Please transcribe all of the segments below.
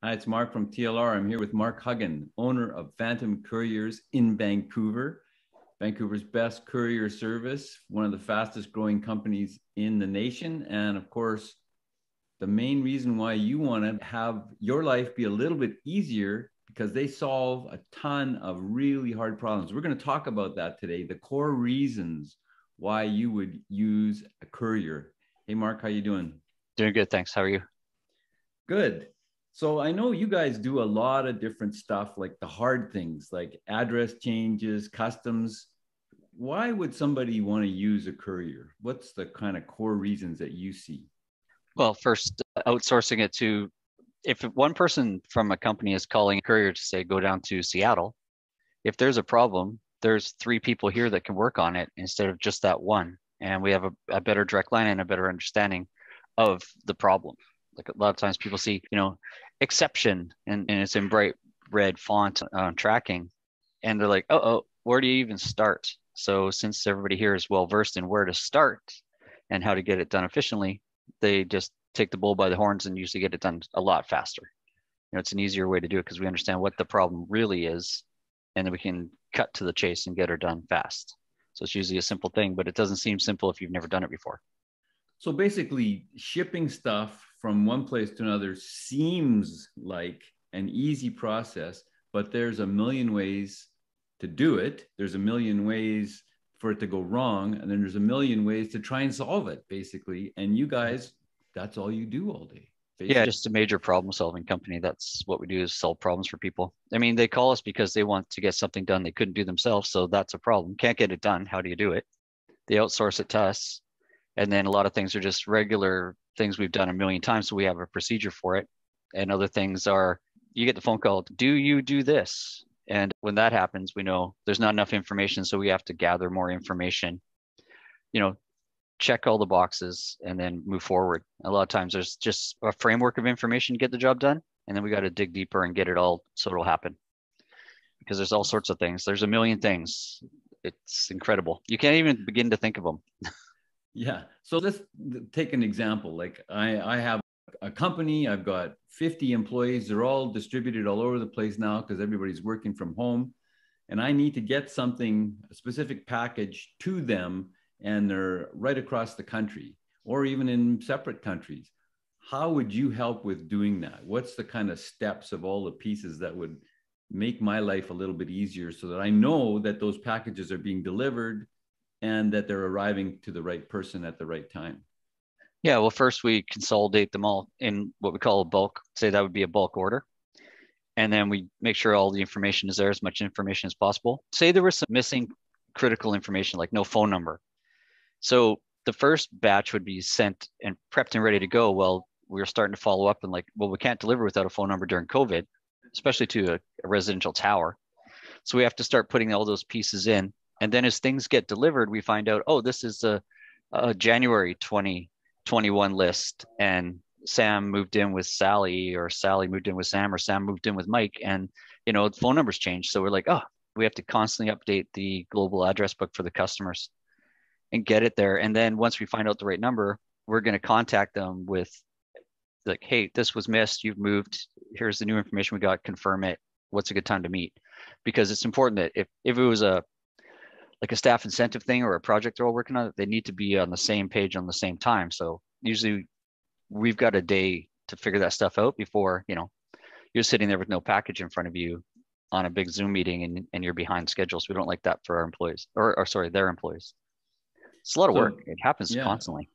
Hi, it's Mark from TLR. I'm here with Mark Huggan, owner of Phantom Couriers in Vancouver, Vancouver's best courier service, one of the fastest growing companies in the nation. And of course, the main reason why you want to have your life be a little bit easier because they solve a ton of really hard problems. We're going to talk about that today, the core reasons why you would use a courier. Hey, Mark, how you doing? Doing good, thanks. How are you? Good. So I know you guys do a lot of different stuff, like the hard things, like address changes, customs. Why would somebody want to use a courier? What's the kind of core reasons that you see? Well, first, outsourcing it to, if one person from a company is calling a courier to say, go down to Seattle, if there's a problem, there's three people here that can work on it instead of just that one. And we have a better direct line and a better understanding of the problem. Like a lot of times people see, exception and it's in bright red font on tracking. And they're like, oh, where do you even start? So since everybody here is well versed in where to start and how to get it done efficiently, they just take the bull by the horns and usually get it done a lot faster. It's an easier way to do it because we understand what the problem really is, and then we can cut to the chase and get her done fast. So it's usually a simple thing, but it doesn't seem simple if you've never done it before. So basically, shipping stuff from one place to another seems like an easy process, but there's a million ways to do it. There's a million ways for it to go wrong. And then there's a million ways to try and solve it, basically. And you guys, that's all you do all day. Basically. Yeah, just a major problem solving company. That's what we do, is solve problems for people. I mean, they call us because they want to get something done they couldn't do themselves. So that's a problem. Can't get it done. How do you do it? They outsource it to us. And then a lot of things are just regular things we've done a million times. So we have a procedure for it. And other things are, you get the phone call, do you do this? And when that happens, we know there's not enough information. So we have to gather more information, you know, check all the boxes and then move forward. A lot of times there's just a framework of information to get the job done. And then we got to dig deeper and get it all so it'll happen. Because there's all sorts of things. There's a million things. It's incredible. You can't even begin to think of them. Yeah. So let's take an example. Like I have a company, I've got 50 employees. They're all distributed all over the place now because everybody's working from home. And I need to get something, a specific package to them, and they're right across the country or even in separate countries. How would you help with doing that? What's the kind of steps of all the pieces that would make my life a little bit easier so that I know that those packages are being delivered and that they're arriving to the right person at the right time? Yeah, well, first we consolidate them all in what we call a bulk, say that would be a bulk order. And then we make sure all the information is there, as much information as possible. Say there was some missing critical information, like no phone number. So the first batch would be sent and prepped and ready to go. Well, we were starting to follow up and like, well, we can't deliver without a phone number during COVID, especially to a residential tower. So we have to start putting all those pieces in. And then as things get delivered, we find out, oh, this is a January 2021 list. And Sam moved in with Sally, or Sally moved in with Sam, or Sam moved in with Mike. And, the phone numbers changed. So we're like, oh, we have to constantly update the global address book for the customers and get it there. And then once we find out the right number, we're going to contact them with like, hey, this was missed. You've moved. Here's the new information we got. Confirm it. What's a good time to meet? Because it's important that if it was a staff incentive thing or a project they're all working on, they need to be on the same page on the same time. So usually we've got a day to figure that stuff out before, you're sitting there with no package in front of you on a big Zoom meeting and you're behind schedule. So we don't like that for our employees or sorry, their employees. It's a lot of work. It happens constantly.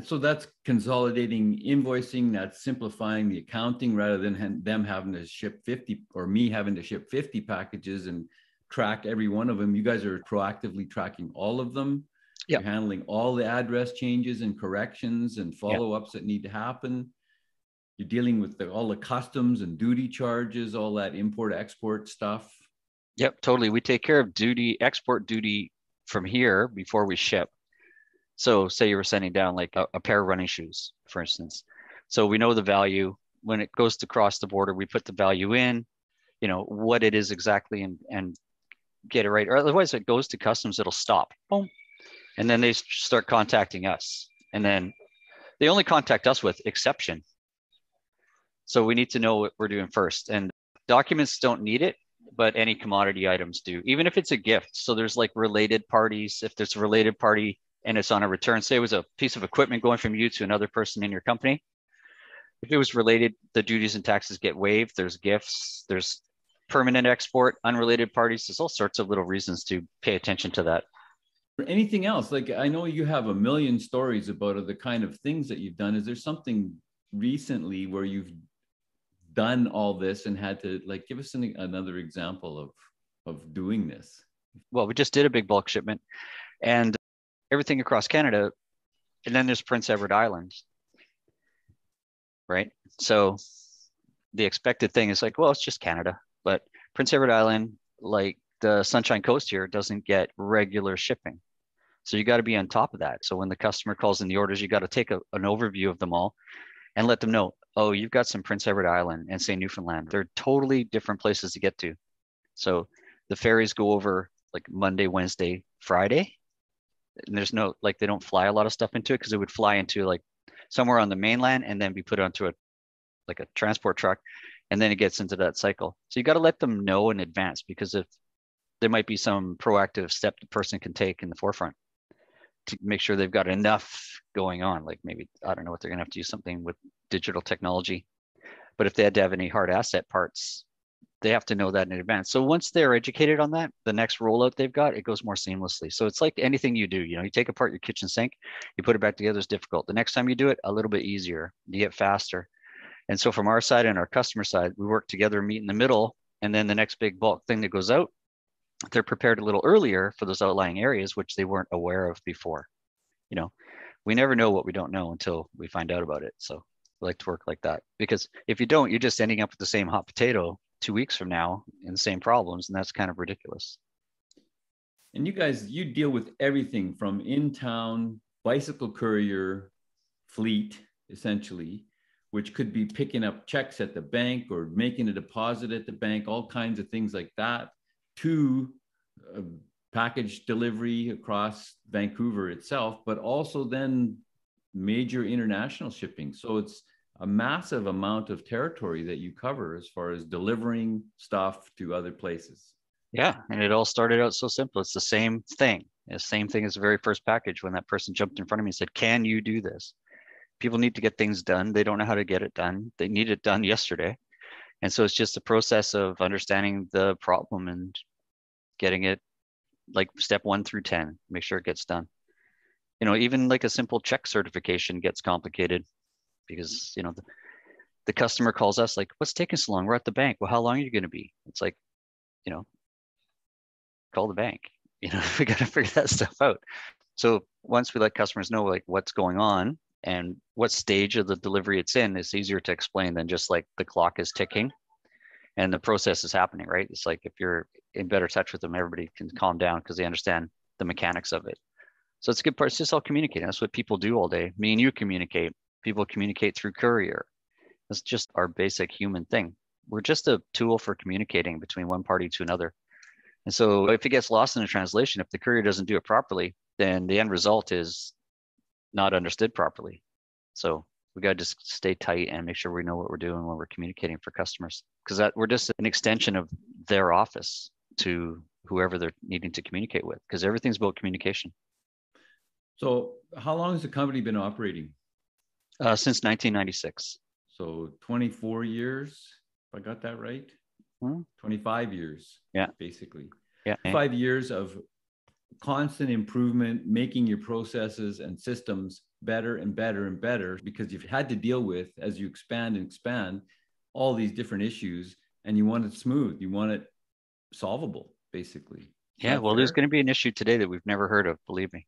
So that's consolidating invoicing, that's simplifying the accounting rather than them having to ship 50 or me having to ship 50 packages and track every one of them. You guys are proactively tracking all of them. Yep. You're handling all the address changes and corrections and follow-ups that need to happen. You're dealing with all the customs and duty charges, all that import-export stuff. Yep, totally. We take care of export duty from here before we ship. So say you were sending down like a pair of running shoes, for instance. So we know the value. When it goes to cross the border, we put the value in, what it is exactly and get it right. Or otherwise it goes to customs, it'll stop. Boom. And then they start contacting us. And then they only contact us with exception. So we need to know what we're doing first. And documents don't need it, but any commodity items do, even if it's a gift. So there's like related parties. If there's a related party and it's on a return, say it was a piece of equipment going from you to another person in your company. If it was related, the duties and taxes get waived. There's gifts, there's permanent export, unrelated parties. There's all sorts of little reasons to pay attention to that. Anything else? Like, I know you have a million stories about the kind of things that you've done. Is there something recently where you've done all this and had to, like, give us another example of doing this? Well, we just did a big bulk shipment and everything across Canada. And then there's Prince Edward Island, right? So the expected thing is like, well, it's just Canada. But Prince Edward Island, like the Sunshine Coast here, doesn't get regular shipping. So you got to be on top of that. So when the customer calls in the orders, you got to take an overview of them all and let them know, oh, you've got some Prince Edward Island and say Newfoundland. They're totally different places to get to. So the ferries go over like Monday, Wednesday, Friday. And there's no, like, they don't fly a lot of stuff into it because it would fly into like somewhere on the mainland and then be put onto a transport truck. And then it gets into that cycle. So you got to let them know in advance, because if there might be some proactive step the person can take in the forefront to make sure they've got enough going on. Like maybe, I don't know what they're going to have to do something with digital technology, but if they had to have any hard asset parts, they have to know that in advance. So once they're educated on that, the next rollout they've got, it goes more seamlessly. So it's like anything you do, you take apart your kitchen sink, you put it back together, is difficult. The next time you do it, a little bit easier, you get faster. And so from our side and our customer side, we work together, meet in the middle, and then the next big bulk thing that goes out, they're prepared a little earlier for those outlying areas, which they weren't aware of before. We never know what we don't know until we find out about it. So we like to work like that, because if you don't, you're just ending up with the same hot potato 2 weeks from now and the same problems. And that's kind of ridiculous. And you guys, you deal with everything from in-town bicycle courier fleet, essentially, which could be picking up checks at the bank or making a deposit at the bank, all kinds of things like that, to package delivery across Vancouver itself, but also then major international shipping. So it's a massive amount of territory that you cover as far as delivering stuff to other places. Yeah. And it all started out so simple. It's the same thing. The same thing as the very first package when that person jumped in front of me and said, can you do this? People need to get things done. They don't know how to get it done. They need it done yesterday. And so it's just a process of understanding the problem and getting it like step 1 through 10, make sure it gets done. Even like a simple check certification gets complicated because, the customer calls us like, what's taking so long? We're at the bank. Well, how long are you going to be? It's like, call the bank. We got to figure that stuff out. So once we let customers know like what's going on and what stage of the delivery it's in, it's easier to explain than just like the clock is ticking and the process is happening, right? It's like if you're in better touch with them, everybody can calm down because they understand the mechanics of it. So it's a good part. It's just all communicating. That's what people do all day. Me and you communicate. People communicate through Courier. That's just our basic human thing. We're just a tool for communicating between one party to another. And so if it gets lost in the translation, if the courier doesn't do it properly, then the end result is not understood properly. So we got to just stay tight and make sure we know what we're doing when we're communicating for customers, because we're just an extension of their office to whoever they're needing to communicate with, because everything's about communication. So how long has the company been operating? Since 1996. So 24 years, if I got that right? 25 years, yeah, basically. Yeah. 5 years of constant improvement, making your processes and systems better and better and better, because you've had to deal with, as you expand and expand, all these different issues, and you want it smooth, you want it solvable, basically. Yeah, well, there's going to be an issue today that we've never heard of, believe me.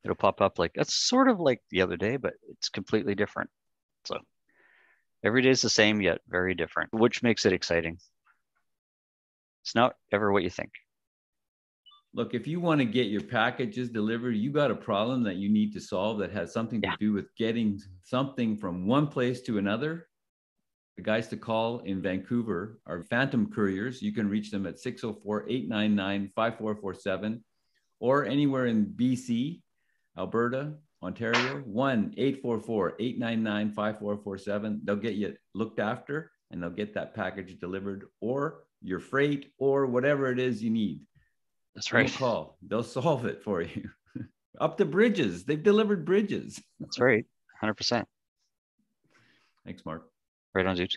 It'll pop up like, that's sort of like the other day, but it's completely different. So every day is the same, yet very different, which makes it exciting. It's not ever what you think. Look, if you want to get your packages delivered, you got a problem that you need to solve that has something to do with getting something from one place to another. The guys to call in Vancouver are Phantom Couriers. You can reach them at 604-899-5447, or anywhere in BC, Alberta, Ontario, 1-844-899-5447. They'll get you looked after and they'll get that package delivered or your freight or whatever it is you need. That's right. Call. They'll solve it for you. Up to bridges. They've delivered bridges. That's right. 100%. Thanks, Mark. Right on, dude.